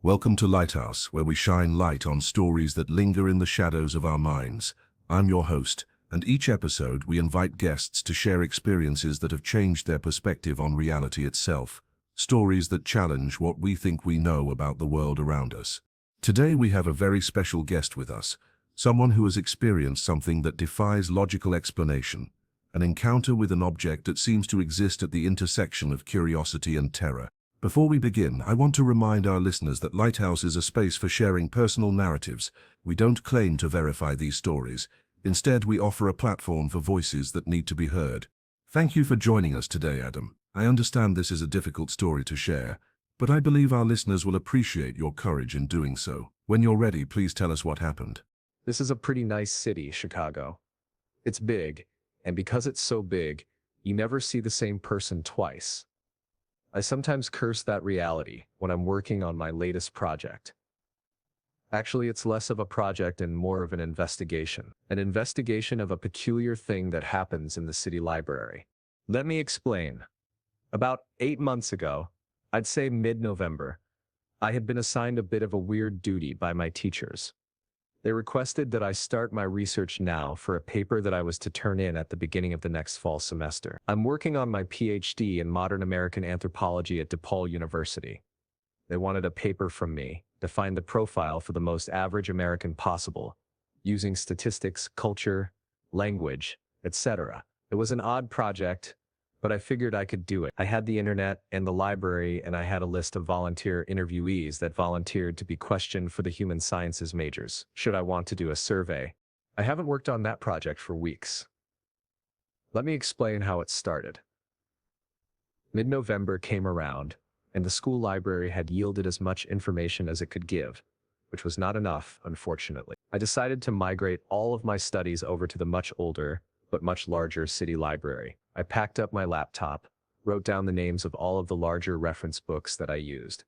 Welcome to Lighthouse, where we shine light on stories that linger in the shadows of our minds. I'm your host, and each episode we invite guests to share experiences that have changed their perspective on reality itself, stories that challenge what we think we know about the world around us. Today we have a very special guest with us, someone who has experienced something that defies logical explanation, an encounter with an object that seems to exist at the intersection of curiosity and terror. Before we begin, I want to remind our listeners that Lighthouse is a space for sharing personal narratives. We don't claim to verify these stories. Instead, we offer a platform for voices that need to be heard. Thank you for joining us today, Adam. I understand this is a difficult story to share, but I believe our listeners will appreciate your courage in doing so. When you're ready, please tell us what happened. This is a pretty nice city, Chicago. It's big, and because it's so big, you never see the same person twice. I sometimes curse that reality when I'm working on my latest project. Actually, it's less of a project and more of an investigation of a peculiar thing that happens in the city library. Let me explain. About 8 months ago, I'd say mid-November, I had been assigned a bit of a weird duty by my teachers. They requested that I start my research now for a paper that I was to turn in at the beginning of the next fall semester. I'm working on my PhD in modern American anthropology at DePaul University. They wanted a paper from me to find the profile for the most average American possible, using statistics, culture, language, etc. It was an odd project, but I figured I could do it. I had the internet and the library, and I had a list of volunteer interviewees that volunteered to be questioned for the human sciences majors, should I want to do a survey. I haven't worked on that project for weeks. Let me explain how it started. Mid-November came around, and the school library had yielded as much information as it could give, which was not enough, unfortunately. I decided to migrate all of my studies over to the much older, but much larger city library. I packed up my laptop, wrote down the names of all of the larger reference books that I used,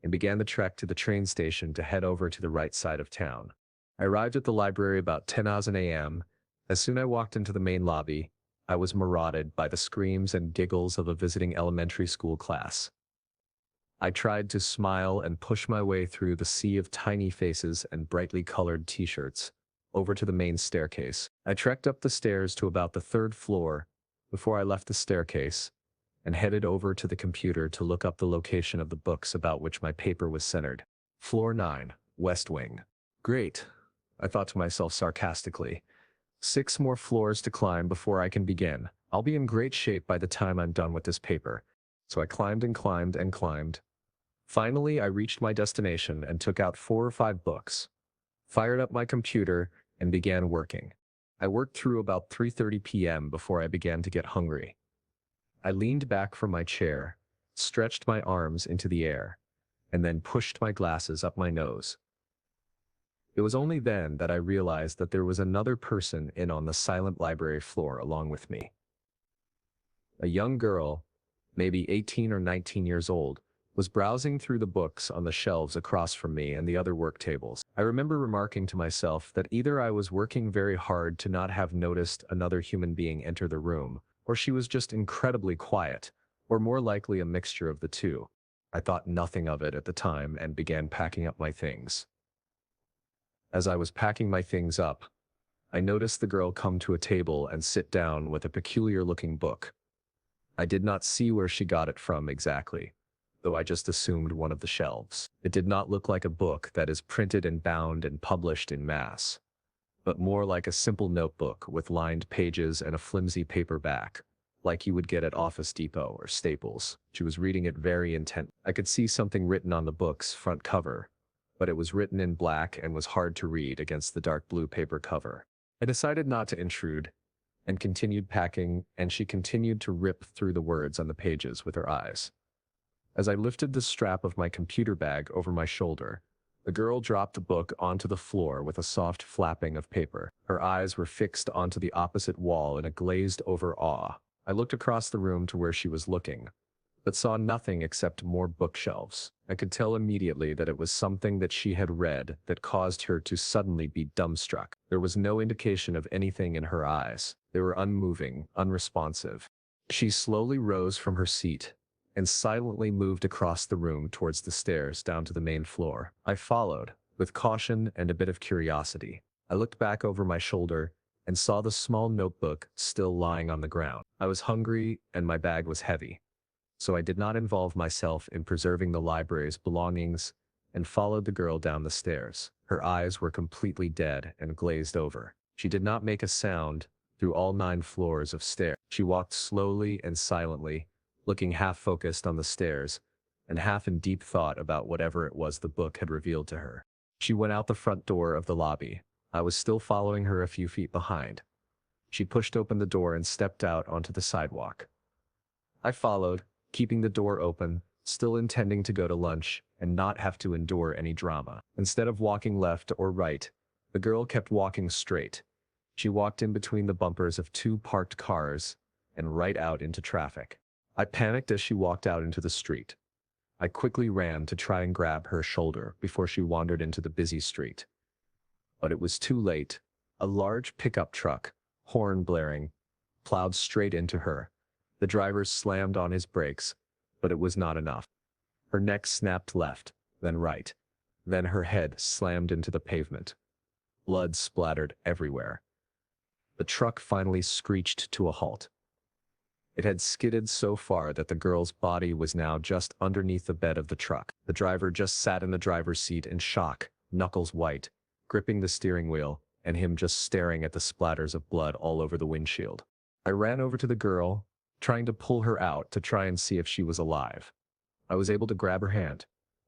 and began the trek to the train station to head over to the right side of town. I arrived at the library about 10:00 a.m. As soon as I walked into the main lobby, I was marauded by the screams and giggles of a visiting elementary school class. I tried to smile and push my way through the sea of tiny faces and brightly colored t-shirts, over to the main staircase. I trekked up the stairs to about the 3rd floor before I left the staircase and headed over to the computer to look up the location of the books about which my paper was centered. Floor 9, West Wing. Great, I thought to myself sarcastically. 6 more floors to climb before I can begin. I'll be in great shape by the time I'm done with this paper. So I climbed and climbed and climbed. Finally, I reached my destination and took out 4 or 5 books, fired up my computer, and began working. I worked through about 3:30 p.m. before I began to get hungry. I leaned back from my chair, stretched my arms into the air, and then pushed my glasses up my nose. It was only then that I realized that there was another person in on the silent library floor along with me. A young girl, maybe 18 or 19 years old, was browsing through the books on the shelves across from me and the other work tables. I remember remarking to myself that either I was working very hard to not have noticed another human being enter the room, or she was just incredibly quiet, or more likely a mixture of the two. I thought nothing of it at the time and began packing up my things. As I was packing my things up, I noticed the girl come to a table and sit down with a peculiar-looking book. I did not see where she got it from exactly, though I just assumed one of the shelves. It did not look like a book that is printed and bound and published in mass, but more like a simple notebook with lined pages and a flimsy paper back, like you would get at Office Depot or Staples. She was reading it very intently. I could see something written on the book's front cover, but it was written in black and was hard to read against the dark blue paper cover. I decided not to intrude, and continued packing, and she continued to rip through the words on the pages with her eyes. As I lifted the strap of my computer bag over my shoulder, the girl dropped the book onto the floor with a soft flapping of paper. Her eyes were fixed onto the opposite wall in a glazed-over awe. I looked across the room to where she was looking, but saw nothing except more bookshelves. I could tell immediately that it was something that she had read that caused her to suddenly be dumbstruck. There was no indication of anything in her eyes. They were unmoving, unresponsive. She slowly rose from her seat and silently moved across the room towards the stairs down to the main floor. I followed, with caution and a bit of curiosity. I looked back over my shoulder and saw the small notebook still lying on the ground. I was hungry and my bag was heavy, so I did not involve myself in preserving the library's belongings and followed the girl down the stairs. Her eyes were completely dead and glazed over. She did not make a sound through all 9 floors of stairs. She walked slowly and silently, looking half focused on the stairs and half in deep thought about whatever it was the book had revealed to her. She went out the front door of the lobby. I was still following her a few feet behind. She pushed open the door and stepped out onto the sidewalk. I followed, keeping the door open, still intending to go to lunch and not have to endure any drama. Instead of walking left or right, the girl kept walking straight. She walked in between the bumpers of 2 parked cars and right out into traffic. I panicked as she walked out into the street. I quickly ran to try and grab her shoulder before she wandered into the busy street. But it was too late. A large pickup truck, horn blaring, plowed straight into her. The driver slammed on his brakes, but it was not enough. Her neck snapped left, then right. Then her head slammed into the pavement. Blood splattered everywhere. The truck finally screeched to a halt. It had skidded so far that the girl's body was now just underneath the bed of the truck. The driver just sat in the driver's seat in shock, knuckles white, gripping the steering wheel, and him just staring at the splatters of blood all over the windshield. I ran over to the girl, trying to pull her out to try and see if she was alive. I was able to grab her hand.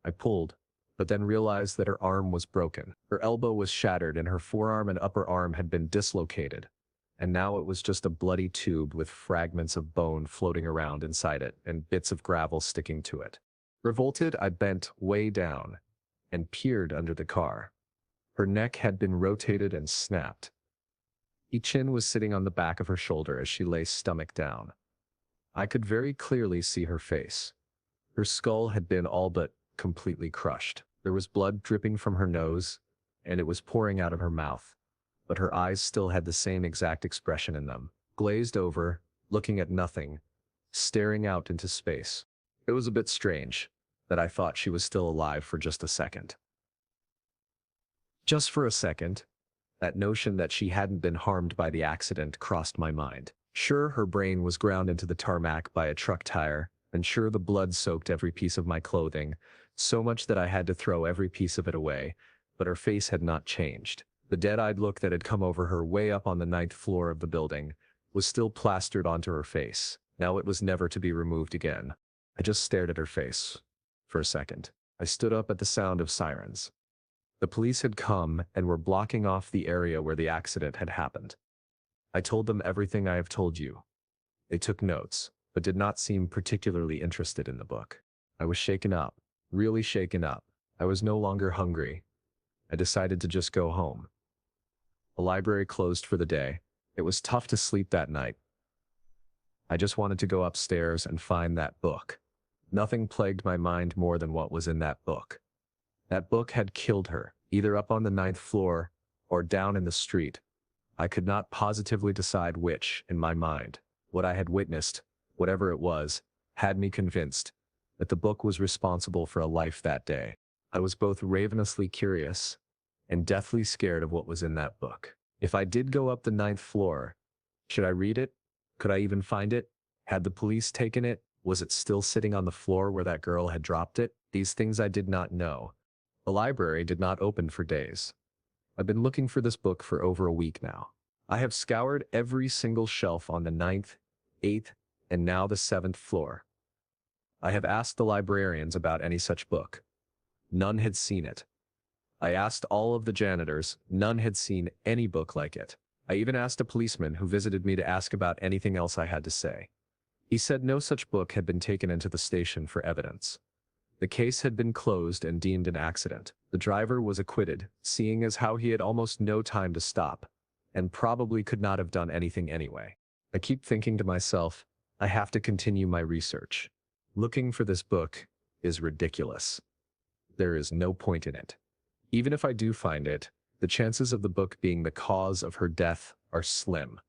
I pulled, but then realized that her arm was broken. Her elbow was shattered and her forearm and upper arm had been dislocated. And now it was just a bloody tube with fragments of bone floating around inside it and bits of gravel sticking to it. Revolted, I bent way down and peered under the car. Her neck had been rotated and snapped. Her chin was sitting on the back of her shoulder as she lay stomach down. I could very clearly see her face. Her skull had been all but completely crushed. There was blood dripping from her nose, and it was pouring out of her mouth. But her eyes still had the same exact expression in them, glazed over, looking at nothing, staring out into space. It was a bit strange that I thought she was still alive for just a second. Just for a second, that notion that she hadn't been harmed by the accident crossed my mind. Sure, her brain was ground into the tarmac by a truck tire, and sure, the blood soaked every piece of my clothing, so much that I had to throw every piece of it away, but her face had not changed. The dead-eyed look that had come over her way up on the 9th floor of the building was still plastered onto her face. Now it was never to be removed again. I just stared at her face for a second. I stood up at the sound of sirens. The police had come and were blocking off the area where the accident had happened. I told them everything I have told you. They took notes, but did not seem particularly interested in the book. I was shaken up, really shaken up. I was no longer hungry. I decided to just go home. The library closed for the day. It was tough to sleep that night. I just wanted to go upstairs and find that book. Nothing plagued my mind more than what was in that book. That book had killed her, either up on the 9th floor or down in the street. I could not positively decide which, in my mind. What I had witnessed, whatever it was, had me convinced that the book was responsible for a life that day. I was both ravenously curious and deathly scared of what was in that book. If I did go up the 9th floor, should I read it? Could I even find it? Had the police taken it? Was it still sitting on the floor where that girl had dropped it? These things I did not know. The library did not open for days. I've been looking for this book for over a week now. I have scoured every single shelf on the 9th, 8th, and now the 7th floor. I have asked the librarians about any such book. None had seen it. I asked all of the janitors. None had seen any book like it. I even asked a policeman who visited me to ask about anything else I had to say. He said no such book had been taken into the station for evidence. The case had been closed and deemed an accident. The driver was acquitted, seeing as how he had almost no time to stop, and probably could not have done anything anyway. I keep thinking to myself, I have to continue my research. Looking for this book is ridiculous. There is no point in it. Even if I do find it, the chances of the book being the cause of her death are slim.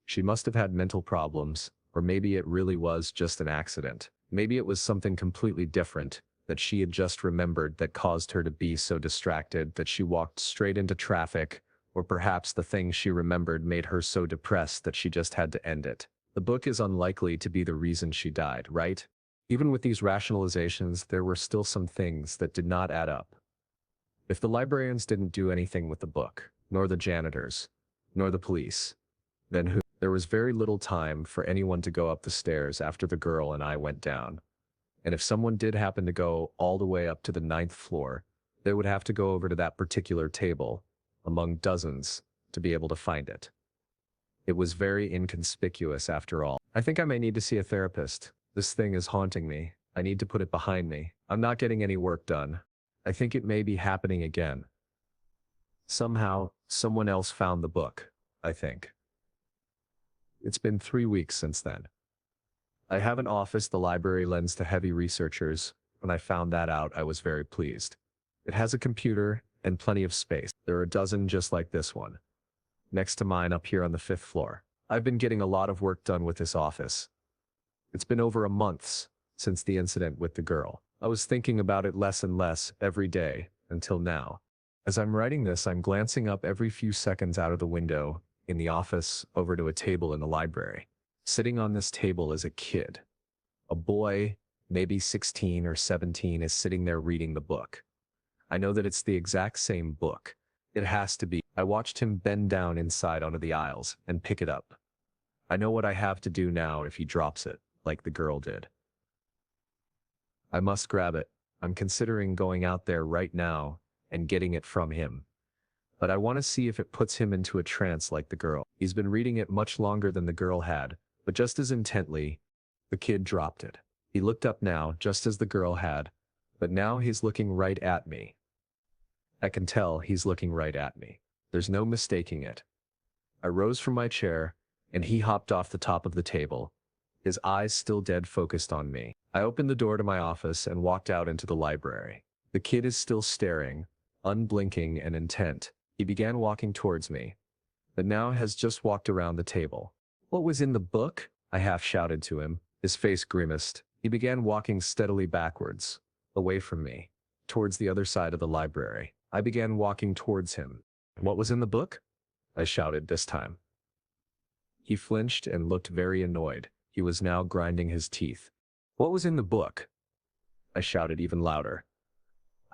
She must have had mental problems, or maybe it really was just an accident. Maybe it was something completely different that she had just remembered that caused her to be so distracted that she walked straight into traffic, or perhaps the thing she remembered made her so depressed that she just had to end it. The book is unlikely to be the reason she died, right? Even with these rationalizations, there were still some things that did not add up. If the librarians didn't do anything with the book, nor the janitors, nor the police, then who? There was very little time for anyone to go up the stairs after the girl and I went down. And if someone did happen to go all the way up to the 9th floor, they would have to go over to that particular table, among dozens, to be able to find it. It was very inconspicuous after all. I think I may need to see a therapist. This thing is haunting me. I need to put it behind me. I'm not getting any work done. I think it may be happening again. Somehow, someone else found the book, I think. It's been 3 weeks since then. I have an office the library lends to heavy researchers. When I found that out, I was very pleased. It has a computer and plenty of space. There are a dozen just like this one, next to mine up here on the 5th floor. I've been getting a lot of work done with this office. It's been over a month since the incident with the girl. I was thinking about it less and less every day until now. As I'm writing this, I'm glancing up every few seconds out of the window in the office over to a table in the library. Sitting on this table is a kid. A boy, maybe 16 or 17, is sitting there reading the book. I know that it's the exact same book. It has to be. I watched him bend down inside onto the aisles and pick it up. I know what I have to do now if he drops it, like the girl did. I must grab it. I'm considering going out there right now and getting it from him. But I want to see if it puts him into a trance like the girl. He's been reading it much longer than the girl had, but just as intently, the kid dropped it. He looked up now, just as the girl had, but now he's looking right at me. I can tell he's looking right at me. There's no mistaking it. I rose from my chair, and he hopped off the top of the table, his eyes still dead focused on me. I opened the door to my office and walked out into the library. The kid is still staring, unblinking and intent. He began walking towards me, but now has just walked around the table. "What was in the book?" I half shouted to him. His face grimaced. He began walking steadily backwards, away from me, towards the other side of the library. I began walking towards him. "What was in the book?" I shouted this time. He flinched and looked very annoyed. He was now grinding his teeth. "What was in the book?" I shouted even louder.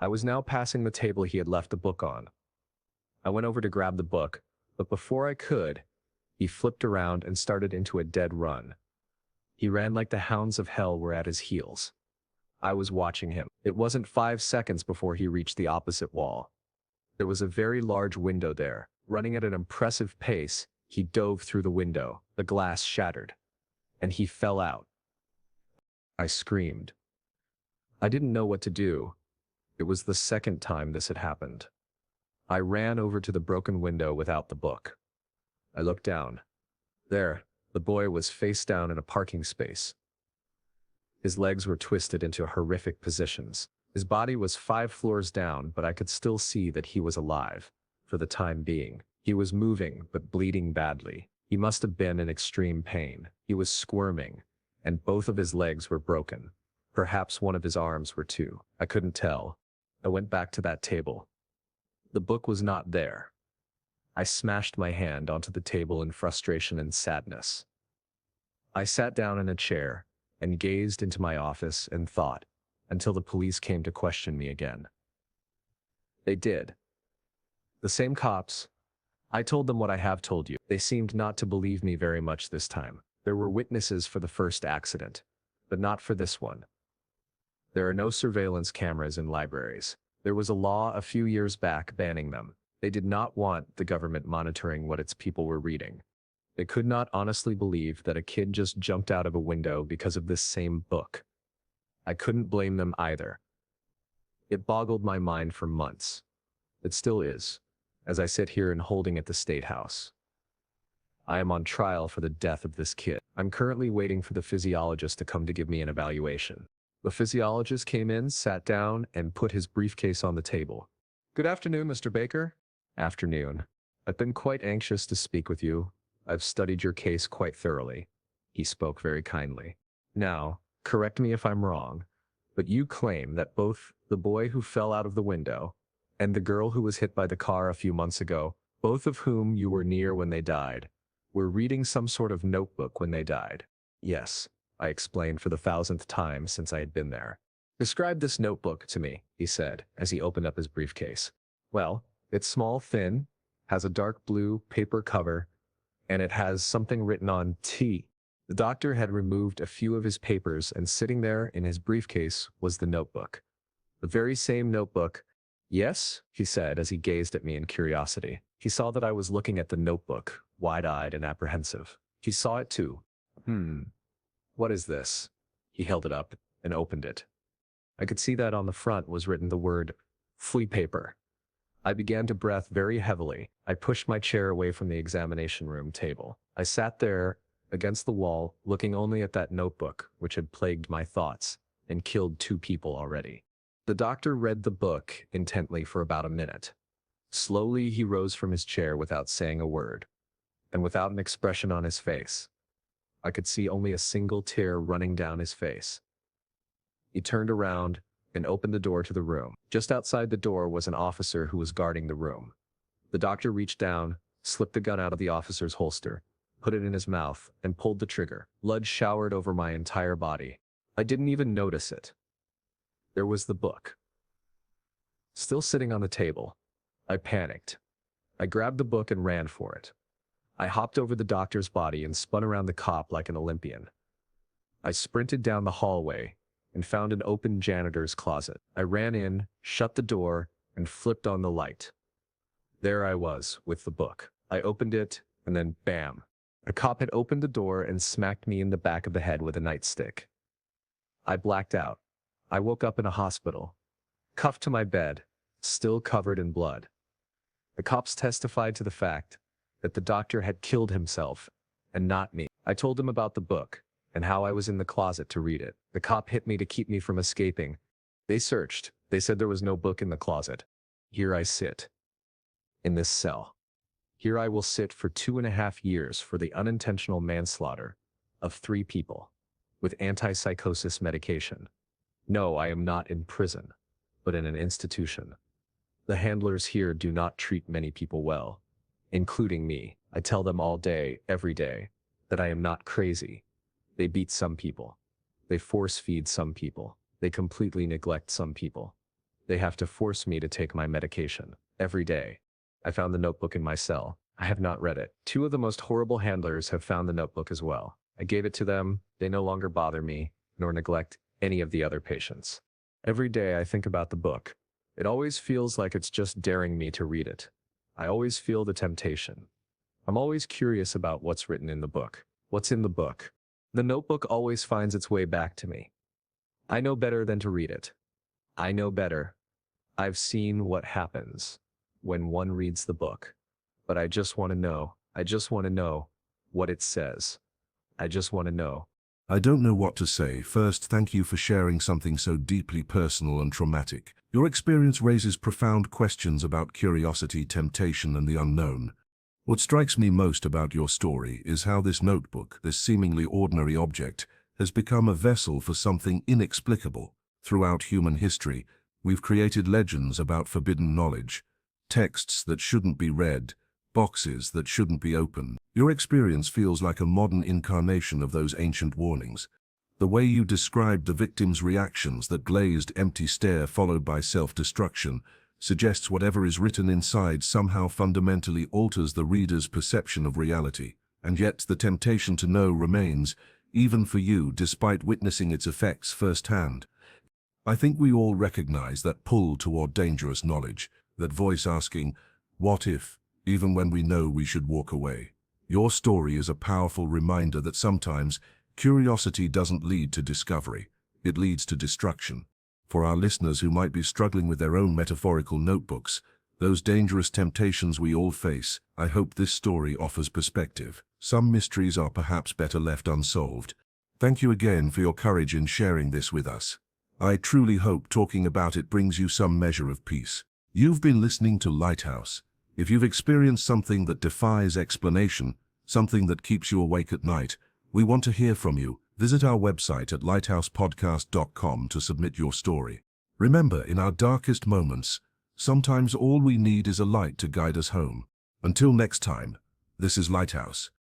I was now passing the table he had left the book on. I went over to grab the book, but before I could, he flipped around and started into a dead run. He ran like the hounds of hell were at his heels. I was watching him. It wasn't 5 seconds before he reached the opposite wall. There was a very large window there. Running at an impressive pace, he dove through the window. The glass shattered, and he fell out. I screamed. I didn't know what to do. It was the second time this had happened. I ran over to the broken window without the book. I looked down. There, the boy was face down in a parking space. His legs were twisted into horrific positions. His body was 5 floors down, but I could still see that he was alive, for the time being. He was moving, but bleeding badly. He must have been in extreme pain. He was squirming, and both of his legs were broken. Perhaps one of his arms were too. I couldn't tell. I went back to that table. The book was not there. I smashed my hand onto the table in frustration and sadness. I sat down in a chair and gazed into my office and thought, until the police came to question me again. They did. The same cops. I told them what I have told you. They seemed not to believe me very much this time. There were witnesses for the first accident, but not for this one. There are no surveillance cameras in libraries. There was a law a few years back banning them. They did not want the government monitoring what its people were reading. They could not honestly believe that a kid just jumped out of a window because of this same book. I couldn't blame them either. It boggled my mind for months. It still is, as I sit here and holding at the State House. I am on trial for the death of this kid. I'm currently waiting for the physiologist to come to give me an evaluation. The physiologist came in, sat down, and put his briefcase on the table. "Good afternoon, Mr. Baker." "Afternoon. I've been quite anxious to speak with you. I've studied your case quite thoroughly." He spoke very kindly. "Now, Correct me if I'm wrong, but you claim that both the boy who fell out of the window and the girl who was hit by the car a few months ago, both of whom you were near when they died, were reading some sort of notebook when they died. Yes, I explained for the 1,000th time since I had been there. Describe this notebook to me, he said, as he opened up his briefcase. Well, it's small, thin, has a dark blue paper cover, and it has something written on T. The doctor had removed a few of his papers, and sitting there in his briefcase was the notebook. The very same notebook. Yes, he said as he gazed at me in curiosity. He saw that I was looking at the notebook, wide-eyed and apprehensive. He saw it too. What is this? He held it up and opened it. I could see that on the front was written the word, flea paper. I began to breath very heavily. I pushed my chair away from the examination room table. I sat there against the wall, looking only at that notebook, which had plagued my thoughts and killed 2 people already. The doctor read the book intently for about a minute. Slowly, he rose from his chair without saying a word, and without an expression on his face. I could see only a single tear running down his face. He turned around and opened the door to the room. Just outside the door was an officer who was guarding the room. The doctor reached down, slipped the gun out of the officer's holster, put it in his mouth, and pulled the trigger. Blood showered over my entire body. I didn't even notice it. There was the book, still sitting on the table. I panicked. I grabbed the book and ran for it. I hopped over the doctor's body and spun around the cop like an Olympian. I sprinted down the hallway and found an open janitor's closet. I ran in, shut the door, and flipped on the light. There I was, with the book. I opened it, and then bam! A cop had opened the door and smacked me in the back of the head with a nightstick. I blacked out. I woke up in a hospital, cuffed to my bed, still covered in blood. The cops testified to the fact that the doctor had killed himself, and not me. I told them about the book, and how I was in the closet to read it. The cop hit me to keep me from escaping. They searched. They said there was no book in the closet. Here I sit, in this cell. Here I will sit for 2.5 years for the unintentional manslaughter of 3 people with antipsychosis medication. No, I am not in prison, but in an institution. The handlers here do not treat many people well, including me. I tell them all day, every day, that I am not crazy. They beat some people. They force feed some people. They completely neglect some people. They have to force me to take my medication every day. I found the notebook in my cell. I have not read it. 2 of the most horrible handlers have found the notebook as well. I gave it to them. They no longer bother me, nor neglect any of the other patients. Every day I think about the book. It always feels like it's just daring me to read it. I always feel the temptation. I'm always curious about what's written in the book. What's in the book? The notebook always finds its way back to me. I know better than to read it. I know better. I've seen what happens when one reads the book. But I just want to know. I just want to know what it says. I just want to know. I don't know what to say. First, thank you for sharing something so deeply personal and traumatic. Your experience raises profound questions about curiosity, temptation, and the unknown. What strikes me most about your story is how this notebook, this seemingly ordinary object, has become a vessel for something inexplicable. Throughout human history, we've created legends about forbidden knowledge, texts that shouldn't be read, boxes that shouldn't be opened. Your experience feels like a modern incarnation of those ancient warnings. The way you described the victim's reactions, that glazed, empty stare followed by self-destruction, suggests whatever is written inside somehow fundamentally alters the reader's perception of reality. And yet the temptation to know remains, even for you, despite witnessing its effects firsthand. I think we all recognize that pull toward dangerous knowledge, that voice asking, what if, even when we know we should walk away. Your story is a powerful reminder that sometimes curiosity doesn't lead to discovery, it leads to destruction. For our listeners who might be struggling with their own metaphorical notebooks, those dangerous temptations we all face, I hope this story offers perspective. Some mysteries are perhaps better left unsolved. Thank you again for your courage in sharing this with us. I truly hope talking about it brings you some measure of peace. You've been listening to Lighthouse. If you've experienced something that defies explanation, something that keeps you awake at night, we want to hear from you. Visit our website at lighthousepodcast.com to submit your story. Remember, in our darkest moments, sometimes all we need is a light to guide us home. Until next time, this is Lighthouse.